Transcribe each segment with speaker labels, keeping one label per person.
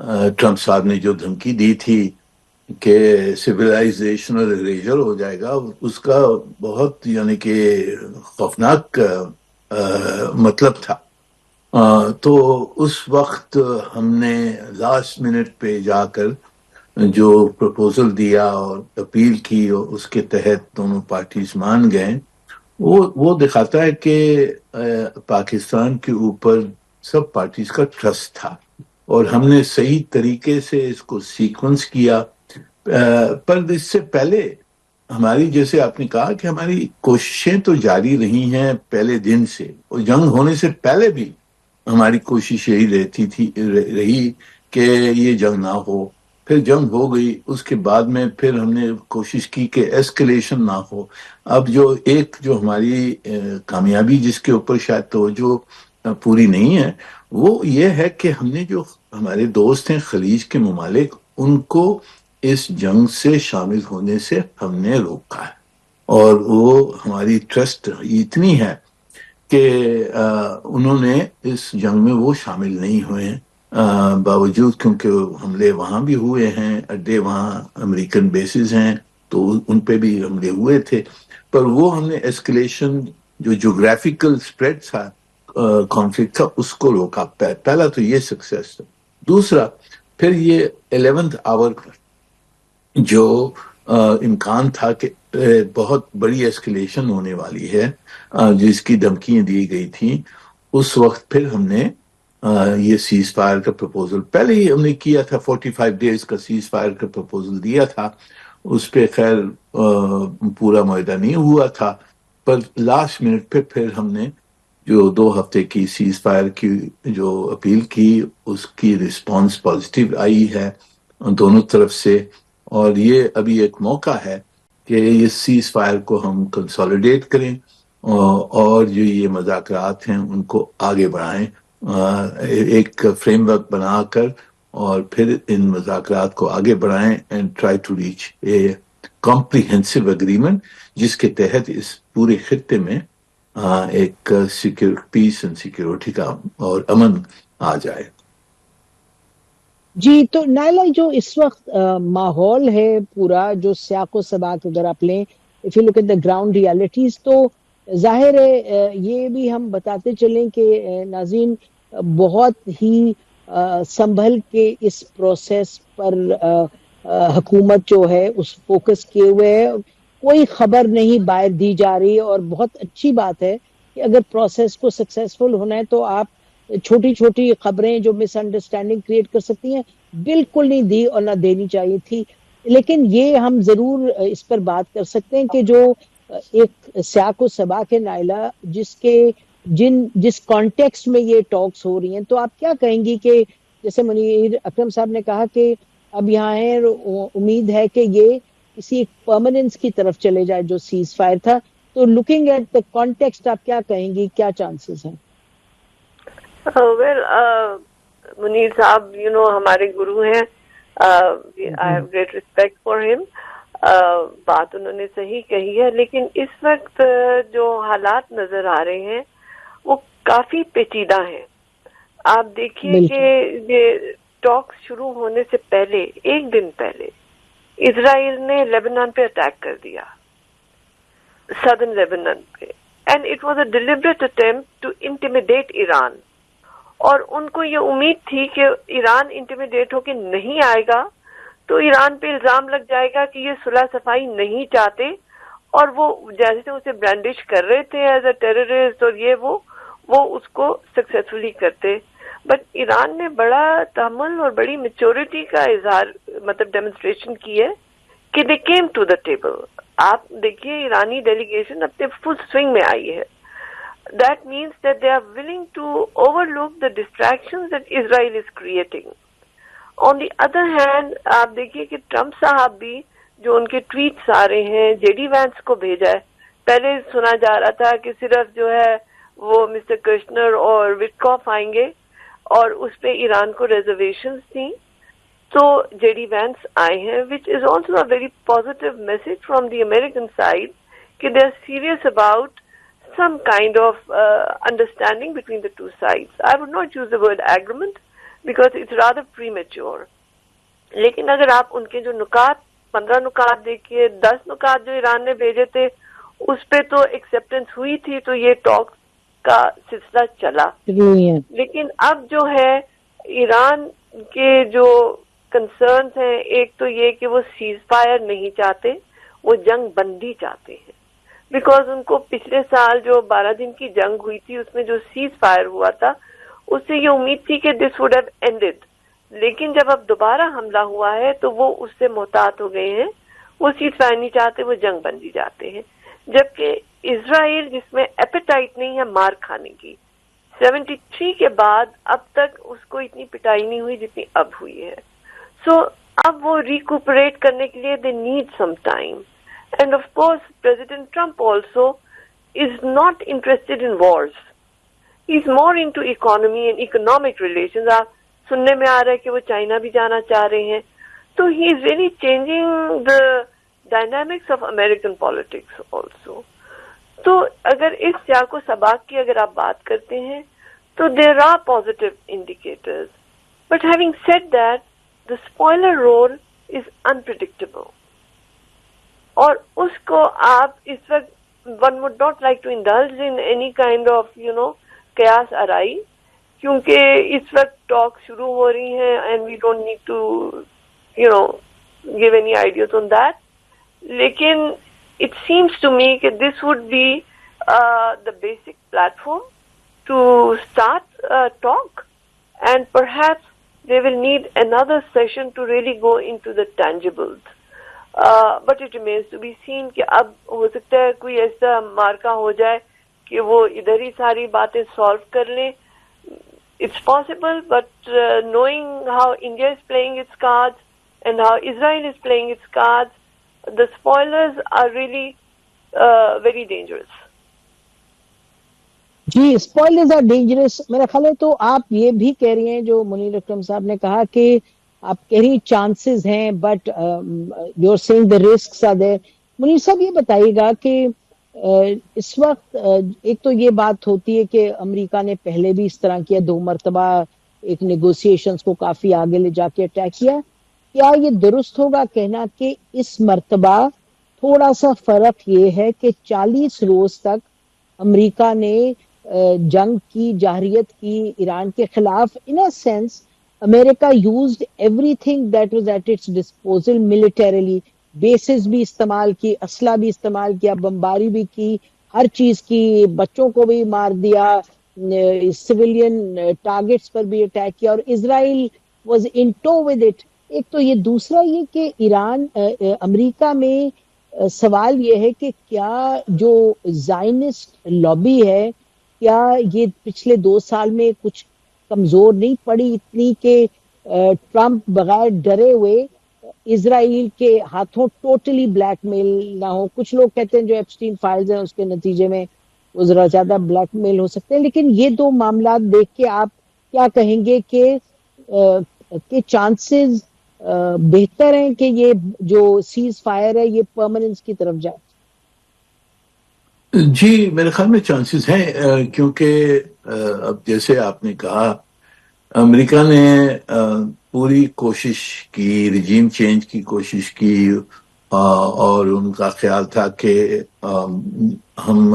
Speaker 1: Trump صاحب نے جو دھمکی دی تھی کہ سویلائزیشن اور اریجر ہو جائے گا، اس کا بہت یعنی کہ خوفناک مطلب تھا. تو اس وقت ہم نے لاسٹ منٹ پہ جا کر جو پروپوزل دیا اور اپیل کی اور اس کے تحت دونوں پارٹیز مان گئے، وہ دکھاتا ہے کہ پاکستان کے اوپر سب پارٹیز کا ٹرسٹ تھا اور ہم نے صحیح طریقے سے اس کو سیکوینس کیا. پر اس سے پہلے ہماری، جیسے آپ نے کہا کہ ہماری کوششیں تو جاری رہی ہیں پہلے دن سے، اور جنگ ہونے سے پہلے بھی ہماری کوشش یہی رہی کہ یہ جنگ نہ ہو. پھر جنگ ہو گئی، اس کے بعد میں پھر ہم نے کوشش کی کہ ایسکلیشن نہ ہو. اب جو ہماری کامیابی جس کے اوپر شاید توجہ پوری نہیں ہے، وہ یہ ہے کہ ہم نے جو ہمارے دوست ہیں خلیج کے ممالک، ان کو اس جنگ سے شامل ہونے سے ہم نے روکا ہے، اور وہ ہماری ٹرسٹ اتنی ہے کہ انہوں نے اس جنگ میں وہ شامل نہیں ہوئے ہیں، باوجود کیونکہ حملے وہاں بھی ہوئے ہیں، اڈے وہاں امریکن بیسز ہیں تو ان پہ بھی حملے ہوئے تھے، پر وہ ہم نے ایسکلیشن جو جغرافیکل اسپریڈ تھا کانفلکٹ تھا اس کو روکا. پہلا تو یہ سکسیس تھا. دوسرا پھر یہ 11th آور جو امکان تھا کہ بہت بڑی ایسکلیشن ہونے والی ہے، جس کی دھمکیاں دی گئی تھیں، اس وقت پھر ہم نے یہ سیز فائر کا پروپوزل پہلے ہی ہم نے کیا تھا. 45 ڈیز کا سیز فائر کا پروپوزل دیا تھا، اس پہ خیر پورا معاہدہ نہیں ہوا تھا، پر لاسٹ منٹ پہ پھر ہم نے جو 2 ہفتے کی سیز فائر کی جو اپیل کی، اس کی رسپانس پازیٹیو آئی ہے دونوں طرف سے. اور یہ ابھی ایک موقع ہے کہ اس سیز فائر کو ہم کنسولیڈیٹ کریں اور جو یہ مذاکرات ہیں ان کو آگے بڑھائیں، ایک فریم ورک بنا کر، اور پھر ان مذاکرات کو آگے بڑھائیں and try to reach a comprehensive agreement جس کے تحت اس پورے خطے میں ایک پیس اینڈ سیکیورٹی کا اور امن آ جائے.
Speaker 2: جی تو نائلہ، جو اس وقت ماحول ہے پورا جو سیاق و سباق اگر آپ لیں، if you look at the ground realities، تو ظاہر ہے یہ بھی ہم بتاتے چلیں کہ ناظرین بہت ہی سنبھل کے اس پروسیس پر حکومت جو ہے اس فوکس کیے ہوئے ہے. کوئی خبر نہیں باہر دی جا رہی، اور بہت اچھی بات ہے کہ اگر پروسیس کو سکسیسفل ہونا ہے تو آپ چھوٹی چھوٹی خبریں جو مس انڈرسٹینڈنگ کریٹ کر سکتی ہیں بالکل نہیں دی اور نہ دینی چاہیے تھی. لیکن یہ ہم ضرور اس پر بات کر سکتے ہیں کہ جو ایک سیاق و سباق ہے نائلہ، جس کانٹیکسٹ میں یہ ٹاکس ہو رہی ہیں، تو آپ کیا کہیں گی کہ جیسے منیر اکرم صاحب نے کہا کہ اب یہاں ہے، امید ہے کہ یہ کسی پرماننس کی طرف چلے جائے جو سیز فائر تھا، تو لوکنگ ایٹ دا کانٹیکسٹ آپ کیا کہیں گی، کیا چانسز ہیں؟
Speaker 3: ویل منیر صاحب ہمارے گرو ہیں، I have great respect for ہم. بات انہوں نے صحیح کہی ہے، لیکن اس وقت جو حالات نظر آ رہے ہیں وہ کافی پیچیدہ ہیں. آپ دیکھیے کہ یہ ٹاکس شروع ہونے سے پہلے ایک دن پہلے اسرائیل نے لیبنان پہ اٹیک کر دیا، سدرن لیبنان پہ، and it was a deliberate attempt to intimidate Iran. اور ان کو یہ امید تھی کہ ایران انٹیمیڈیٹ ہو کے نہیں آئے گا تو ایران پہ الزام لگ جائے گا کہ یہ صلح صفائی نہیں چاہتے، اور وہ جیسے اسے برانڈش کر رہے تھے ایز اے ٹیررسٹ، اور وہ اس کو سکسیسفلی کرتے. بٹ ایران نے بڑا تحمل اور بڑی میچورٹی کا اظہار ڈیمونسٹریشن کی ہے کہ they came to the table. آپ دیکھیے ایرانی ڈیلیگیشن اپنے فل سوئنگ میں آئی ہے. That means that they are willing to overlook the distractions that Israel is creating. On the other hand, آپ دیکھیے کہ ٹرمپ صاحب بھی جو ان کے ٹویٹس آ رہے ہیں جے ڈی وینس کو بھیجا ہے. پہلے سنا جا رہا تھا کہ صرف جو ہے وہ مسٹر کرشنر اور وٹکاف آئیں گے اور اس پہ ایران کو ریزرویشنز تھیں. تو جے ڈی وینس آئے ہیں, which is also a very positive message from the American side کہ they are serious about some kind of understanding between the two sides. I would not use the word agreement, because it's rather premature. لیکن اگر آپ ان کے جو نکات 15 نکات دیکھیے، 10 نکات جو ایران نے بھیجے تھے اس پہ تو ایکسیپٹنس ہوئی تھی، تو یہ ٹاک کا سلسلہ چلا. لیکن اب جو ہے ایران کے جو کنسرنز ہیں، ایک تو یہ کہ وہ سیز فائر نہیں چاہتے، وہ جنگ بندی چاہتے ہیں. بیکاز ان کو پچھلے سال جو 12 دن کی جنگ ہوئی تھی اس میں جو سیز فائر ہوا تھا اس سے یہ امید تھی کہ دس وڈ ہیو اینڈڈ. لیکن جب اب دوبارہ حملہ ہوا ہے تو وہ اس سے محتاط ہو گئے ہیں، وہ سیز فائر نہیں چاہتے، وہ جنگ بندی چاہتے ہیں. جبکہ اسرائیل جس میں ایپیٹائٹ نہیں ہے مار کھانے کی، 73 کے بعد اب تک اس کو اتنی پٹائی نہیں ہوئی جتنی اب ہوئی ہے. سو اب وہ ریکوپریٹ کرنے کے لیے they need some time. And of course president Trump also is not interested in wars, he is more into economy and economic relations. آپ سننے میں آ رہا ہے کہ وہ چائنا بھی جانا چاہ رہے ہیں. تو he is really changing the dynamics of American politics also. تو اگر اس سیاق و سباق کی اگر آپ بات کرتے ہیں تو there are positive indicators, but having said that the spoiler role is unpredictable. اور اس کو آپ اس وقت one would not like to indulge in any kind of قیاس آرائی، کیونکہ اس وقت ٹاک شروع ہو رہی ہیں and we don't need to give any ideas on that. لیکن it seems to me کہ this would be the basic platform to start talk, and perhaps they will need another session to really go into the tangibles. But it remains to be seen کہ اب ہو سکتا ہے کوئی ایسا مارکا ہو جائے کہ وہ ادھر ہی ساری باتیں سالو کر لیں. It's possible, but knowing how India is playing its cards and how Israel is playing its cards, the spoilers are really very dangerous.
Speaker 2: جی، اسپوائلرز آر ڈینجرس. میرا خیال ہے تو آپ یہ بھی کہہ رہی ہیں جو منیر اکرم صاحب نے کہا کہ آپ کہہ رہی چانسز ہیں but you are seeing the risks are there. Munir صاحب یہ بتائیے گا کہ اس وقت ایک تو یہ بات ہوتی ہے کہ امریکہ نے پہلے بھی اس طرح کیا، 2 مرتبہ ایک نیگوسیشنز کو کافی آگے لے جا کے اٹیک کیا. کیا یہ درست ہوگا کہنا کہ اس مرتبہ تھوڑا سا فرق یہ ہے کہ 40 روز تک امریکہ نے جنگ کی جارحیت کی ایران کے خلاف؟ In a sense America used everything that was at its disposal militarily. Bases بھی استعمال کی، اسلحہ بھی استعمال کیا، بمباری بھی کی، ہر چیز کی، بچوں کو بھی مار دیا، سویلین ٹارگٹس پر بھی اٹیک کیا، اور Israel was in too with it. ایک تو یہ، دوسرا یہ کہ ایران امریکہ میں سوال یہ ہے کہ کیا جو زائنسٹ لابی ہے کیا یہ پچھلے 2 سال میں کچھ کمزور نہیں پڑی اتنی کہ ٹرمپ بغیر ڈرے ہوئے اسرائیل کے ہاتھوں ٹوٹلی بلیک میل نہ ہو؟ کچھ لوگ کہتے ہیں جو ایپسٹین فائلز ہیں اس کے نتیجے میں وہ ذرا زیادہ بلیک میل ہو سکتے ہیں. لیکن یہ 2 معاملات دیکھ کے آپ کیا کہیں گے کہ چانسز بہتر ہیں کہ یہ جو سیز فائر ہے یہ پرماننس کی طرف جائے؟
Speaker 1: جی میرے خیال میں چانسز ہیں، کیونکہ اب جیسے آپ نے کہا امریکہ نے پوری کوشش کی، رجیم چینج کی کوشش کی، اور ان کا خیال تھا کہ ہم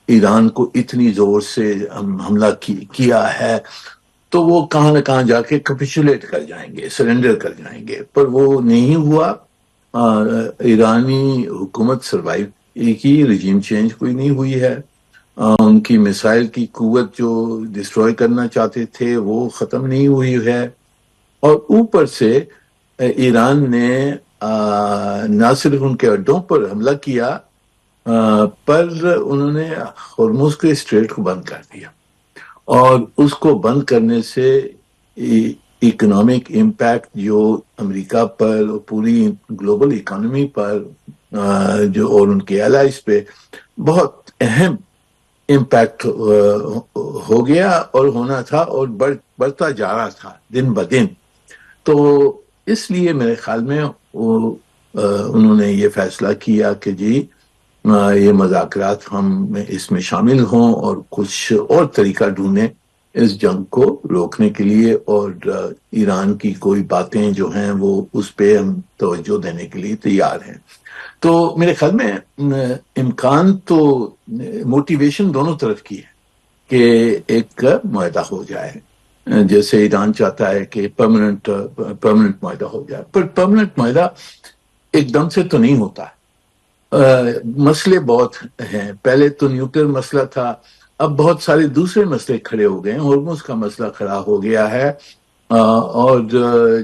Speaker 1: ایران کو اتنی زور سے حملہ کیا ہے تو وہ کہاں نہ کہاں جا کے کیپیچولیٹ کر جائیں گے، سرنڈر کر جائیں گے. پر وہ نہیں ہوا. ایرانی حکومت سروائیو کی، رجیم چینج کوئی نہیں ہوئی ہے. ان کی میسائل کی قوت جو ڈسٹروائے کرنا چاہتے تھے وہ ختم نہیں ہوئی ہے. اور اوپر سے ایران نے نہ صرف ان کے اڈوں پر حملہ کیا پر انہوں نے ہرمز کے اسٹریٹ کو بند کر دیا، اور اس کو بند کرنے سے اکنامک امپیکٹ جو امریکہ پر اور پوری گلوبل اکانومی پر جو اور ان کے الائز پہ بہت اہم امپیکٹ ہو گیا اور ہونا تھا اور بڑھتا جا رہا تھا دن بدن. تو اس لیے میرے خیال میں انہوں نے یہ فیصلہ کیا کہ جی یہ مذاکرات ہم اس میں شامل ہوں اور کچھ اور طریقہ ڈھونڈیں اس جنگ کو روکنے کے لیے، اور ایران کی کوئی باتیں جو ہیں وہ اس پہ ہم توجہ دینے کے لیے تیار ہیں۔ تو میرے خیال میں امکان تو موٹیویشن دونوں طرف کی ہے کہ ایک معاہدہ ہو جائے، جیسے ایران چاہتا ہے کہ پرماننٹ معاہدہ ہو جائے، پر پرماننٹ معاہدہ ایک دم سے تو نہیں ہوتا ہے۔ مسئلے بہت ہیں، پہلے تو نیوکلیر مسئلہ تھا، اب بہت سارے دوسرے مسئلے کھڑے ہو گئے ہیں، ہرمز کا مسئلہ کھڑا ہو گیا ہے، اور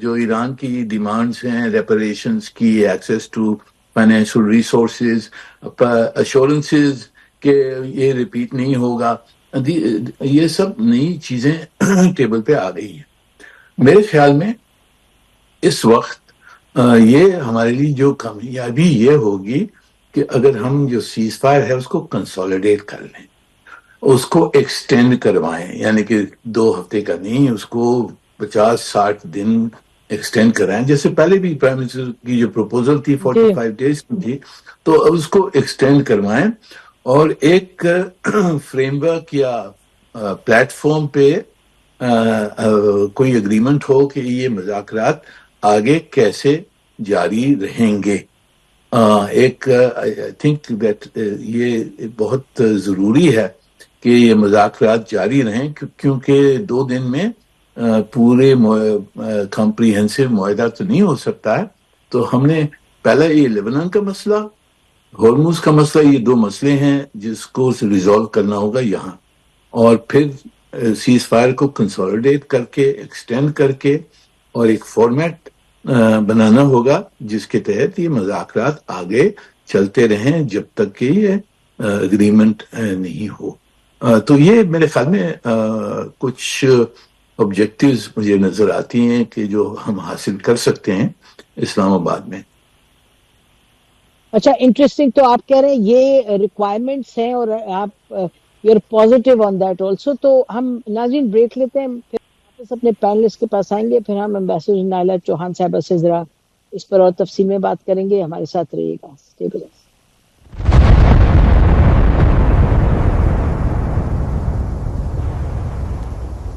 Speaker 1: جو ایران کی ڈیمانڈز ہیں ریپریشنز کی، access to financial resources, assurances کہ یہ ریپیٹ نہیں ہوگا، یہ سب نئی چیزیں ٹیبل پہ آ گئی ہیں۔ میرے خیال میں اس وقت یہ ہمارے لیے جو کامیابی یہ ہوگی کہ اگر ہم جو سیز فائر ہے اس کو کنسولیڈیٹ کر لیں، اس کو ایکسٹینڈ کروائیں، یعنی کہ 2 ہفتے کا نہیں، اس کو 50-60 دن ایکسٹینڈ کرائیں، جیسے پہلے بھی پرائم منسٹر کی جو پروپوزل تھی 45 ڈیز کی تھی، تو اب اس کو ایکسٹینڈ کروائیں، اور ایک فریم ورک یا پلیٹ فارم پہ کوئی اگریمنٹ ہو کہ یہ مذاکرات آگے کیسے جاری رہیں گے۔ ایک آئی تھنک دیٹ یہ بہت ضروری ہے کہ یہ مذاکرات جاری رہیں، کیونکہ 2 دن میں پورے کمپریہنسو معاہدہ تو نہیں ہو سکتا ہے۔ تو ہم نے پہلا یہ لیبنان کا مسئلہ، ہرمز کا مسئلہ، یہ 2 مسئلے ہیں جس کو ریزالو کرنا ہوگا یہاں، اور پھر سیز فائر کو کنسولیڈیٹ کر کے ایکسٹینڈ کر کے اور ایک فارمیٹ بنانا ہوگا جس کے تحت یہ مذاکرات آگے چلتے رہیں جب تک کہ یہ اگریمنٹ نہیں ہو۔ تو یہ میرے خیال میں کچھ آبجیکٹیوز مجھے نظر آتی ہیں کہ جو ہم حاصل کر سکتے ہیں اسلام آباد میں۔
Speaker 2: اچھا، انٹرسٹنگ۔ تو آپ کہہ رہے ہیں یہ ریکوائرمنٹس ہیں اور آپ you are positive on that also. تو ہم ناظرین بریک لیتے ہیں، پھر واپس اپنے پینلسٹ کے پاس آئیں گے، پھر ہم ایمبیسڈر نائلہ چوہان صاحبہ سے ذرا اس پر اور تفصیل میں بات کریں گے۔ ہمارے ساتھ رہیے گا، اسٹے ود اس۔